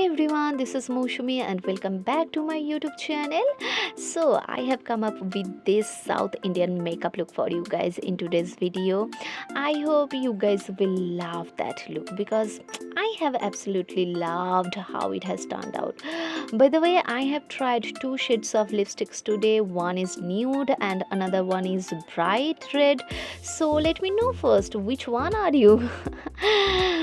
everyone, this is Mousumi and welcome back to my YouTube channel. So, I have come up with this South Indian makeup look for you guys in today's video. I hope you guys will love that look because I have absolutely loved how it has turned out. By the way, I have tried two shades of lipsticks today. One is nude and another one is bright red. So, let me know first which one are you?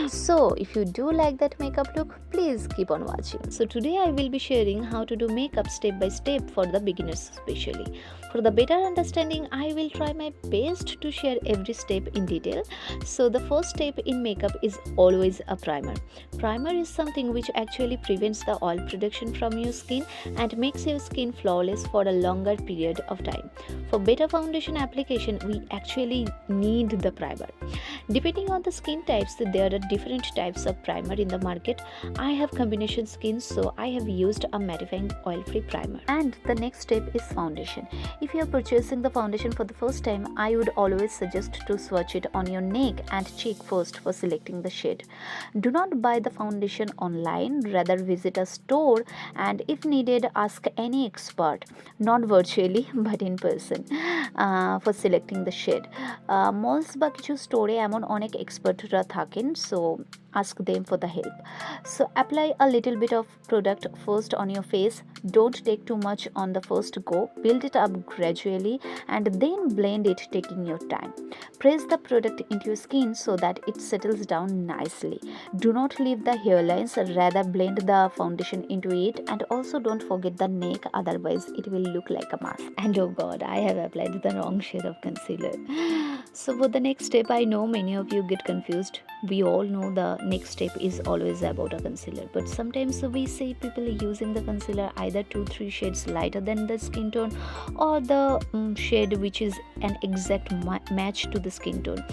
So, if you do like that makeup look, please keep on watching. So, today I will be sharing how to do makeup step by step for the beginners especially. For the better understanding, I will try my best to share every step in detail. So, the first step in makeup is always a primer. Primer is something which actually prevents the oil production from your skin and makes your skin flawless for a longer period of time. For better foundation application, we actually need the primer. Depending on the skin types, there are different types of primer in the market. I have combination skin, so I have used a mattifying oil-free primer. And the next step is foundation. If you are purchasing the foundation for the first time, I would always suggest to swatch it on your neck and cheek first for selecting the shade. Do not buy the foundation online, rather visit a store and if needed, ask any expert, not virtually but in person, for selecting the shade. Malls বা কিছু স্টোরে এমন অনেক এক্সপার্টরা থাকেন, so ask them for the help. So apply a little bit of product first on your face. Don't take too much on the first go. Build it up gradually and then blend it, taking your time. Press the product into your skin so that it settles down nicely. Do not leave the hairlines, rather blend the foundation into it, and also don't forget the neck, otherwise it will look like a mask. And oh god, I have applied the wrong shade of concealer. So for the next step, I know many of you get confused. We all know the next step is always about a concealer, but sometimes we see people using the concealer either 2-3 shades lighter than the skin tone or the shade which is an exact match to the skin tone.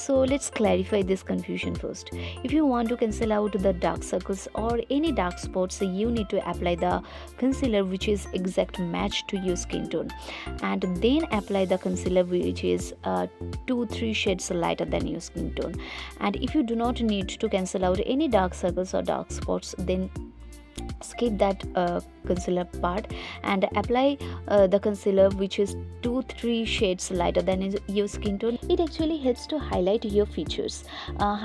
So let's clarify this confusion first. If you want to cancel out the dark circles or any dark spots, you need to apply the concealer which is exact match to your skin tone, and then apply the concealer which is 2-3 shades lighter than your skin tone. And if you do not need to cancel out any dark circles or dark spots, then skip that concealer part and apply the concealer which is 2-3 shades lighter than your skin tone. It actually helps to highlight your features.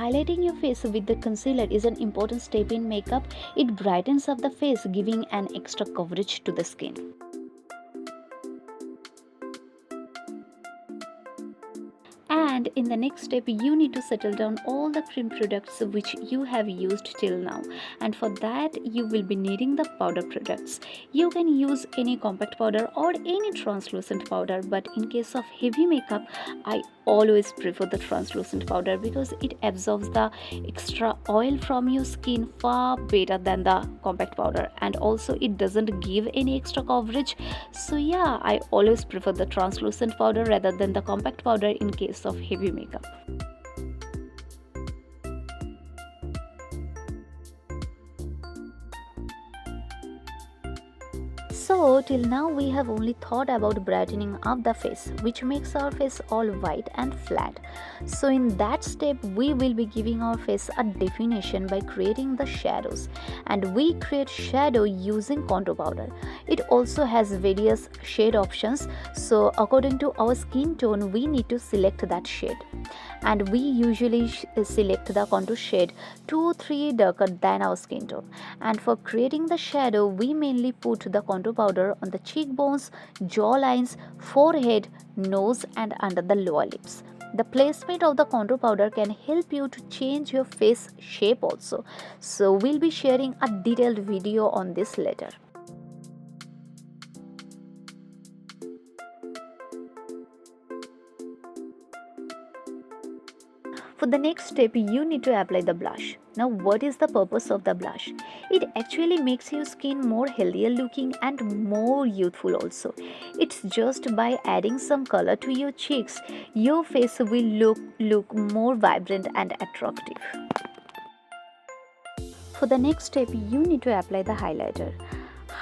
Highlighting your face with the concealer is an important step in makeup. It brightens up the face, giving an extra coverage to the skin. And in the next step, you need to settle down all the cream products which you have used till now, and for that you will be needing the powder products. You can use any compact powder or any translucent powder, but in case of heavy makeup, I always prefer the translucent powder because it absorbs the extra oil from your skin far better than the compact powder, and also it doesn't give any extra coverage. So yeah, I always prefer the translucent powder rather than the compact powder in case of heavy makeup. So till now we have only thought about brightening up the face, which makes our face all white and flat. So in that step we will be giving our face a definition by creating the shadows, and we create shadow using contour powder. It also has various shade options, so according to our skin tone we need to select that shade, and we usually select the contour shade 2-3 darker than our skin tone. And for creating the shadow, we mainly put the contour powder on the cheekbones, jaw lines, forehead, nose and under the lower lips. The placement of the contour powder can help you to change your face shape also. So we'll be sharing a detailed video on this later. For the next step, you need to apply the blush. Now, what is the purpose of the blush? It actually makes your skin more healthier looking and more youthful also. It's just by adding some color to your cheeks, your face will look more vibrant and attractive. For the next step, you need to apply the highlighter.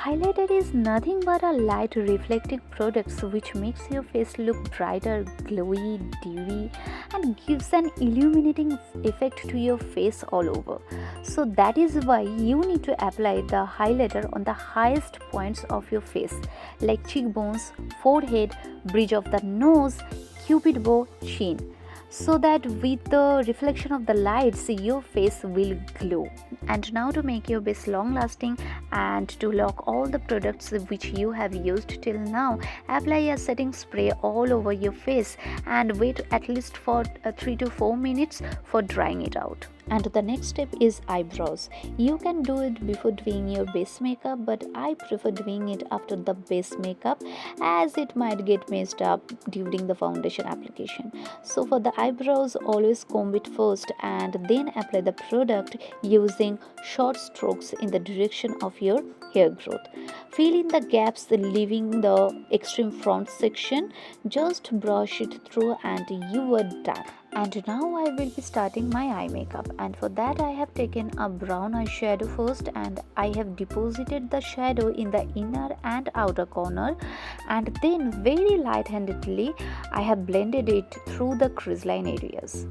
highlighter is nothing but a light reflecting product which makes your face look brighter, glowy, dewy, and gives an illuminating effect to your face all over. So that is why you need to apply the highlighter on the highest points of your face like cheekbones, forehead, bridge of the nose, cupid bow, chin, so that with the reflection of the lights your face will glow. And now to make your base long lasting and to lock all the products which you have used till now, apply a setting spray all over your face and wait at least for 3 to 4 minutes for drying it out. And the next step is eyebrows. You can do it before doing your base makeup, but I prefer doing it after the base makeup as it might get messed up during the foundation application. So for the eyebrows, always comb it first and then apply the product using short strokes in the direction of your hair growth. Fill in the gaps leaving the extreme front section. Just brush it through and you are done. And now I will be starting my eye makeup, and for that I have taken a brown eyeshadow first and I have deposited the shadow in the inner and outer corner, and then very light-handedly I have blended it through the crease line areas.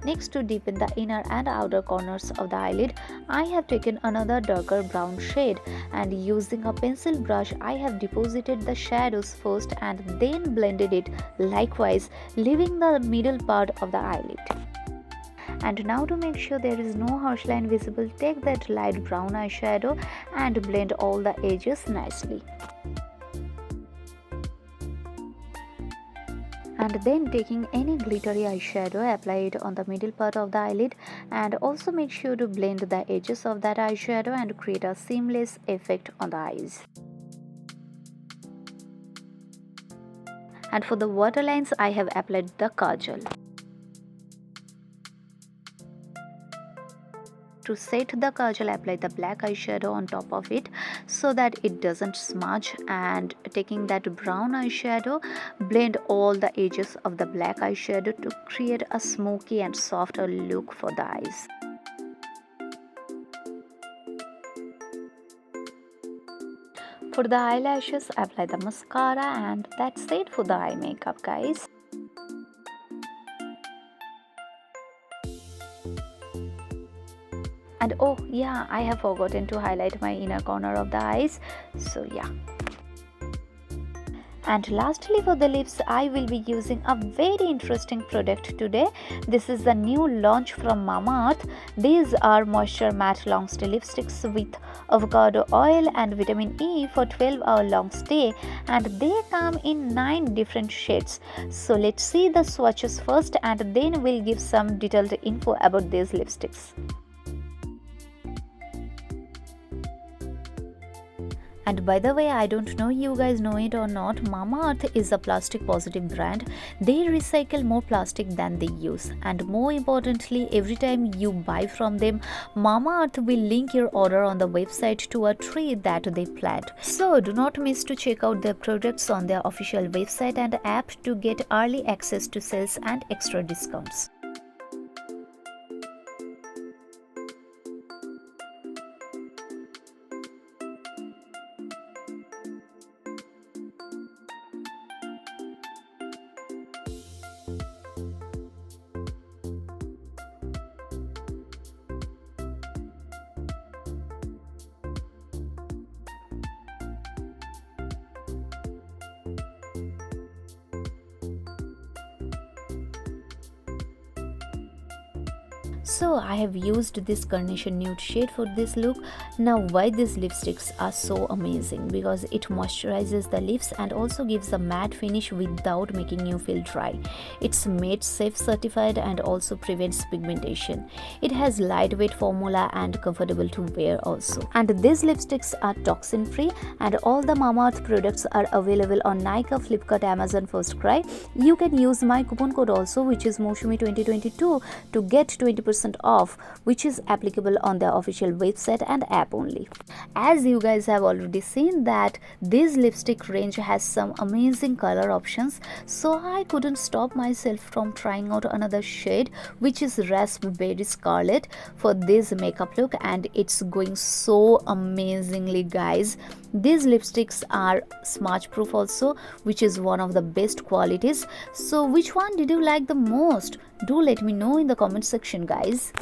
Next, to deepen the inner and outer corners of the eyelid, I have taken another darker brown shade and using a pencil brush I have deposited the shadows first and then blended it likewise, leaving the middle part of the eyelid. And now to make sure there is no harsh line visible, take that light brown eyeshadow and blend all the edges nicely. And then taking any glittery eyeshadow, apply it on the middle part of the eyelid and also make sure to blend the edges of that eyeshadow and create a seamless effect on the eyes. And for the waterlines, I have applied the kajal. To set the kajal, apply the black eyeshadow on top of it so that it doesn't smudge, and taking that brown eyeshadow, blend all the edges of the black eyeshadow to create a smoky and softer look for the eyes. For the eyelashes, apply the mascara, and that's it for the eye makeup, guys. And oh yeah, I have forgotten to highlight my inner corner of the eyes, so yeah. And lastly, for the lips, I will be using a very interesting product today. This is the new launch from Mamaearth. These are moisture matte long stay lipsticks with avocado oil and vitamin E for 12-hour long stay, and they come in 9 different shades. So let's see the swatches first and then we'll give some detailed info about these lipsticks. And by the way, I don't know you guys know it or not, Mamaearth is a plastic positive brand. They recycle more plastic than they use, and more importantly, every time you buy from them, Mamaearth will link your order on the website to a tree that they plant. So do not miss to check out their products on their official website and app to get early access to sales and extra discounts. So I have used this carnation nude shade for this look. Now why these lipsticks are so amazing? Because it moisturizes the lips and also gives a matte finish without making you feel dry. It's made safe certified and also prevents pigmentation. It has lightweight formula and comfortable to wear also. And these lipsticks are toxin free, and all the Mamaearth products are available on Nykaa, Flipkart, Amazon First Cry. You can use my coupon code also, which is Mousumi 2022 to get 20% 20% off, which is applicable on their official website and app only. As you guys have already seen that this lipstick range has some amazing color options, so I couldn't stop myself from trying out another shade, which is Raspberry Scarlet, for this makeup look, and it's going so amazingly, guys. These lipsticks are smudge proof also, which is one of the best qualities. So which one did you like the most? Do let me know in the comment section, guys.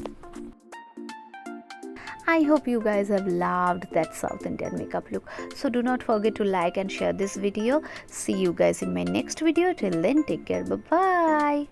I hope you guys have loved that South Indian makeup look. So do not forget to like and share this video. See you guys in my next video. Till then, take care. Bye bye.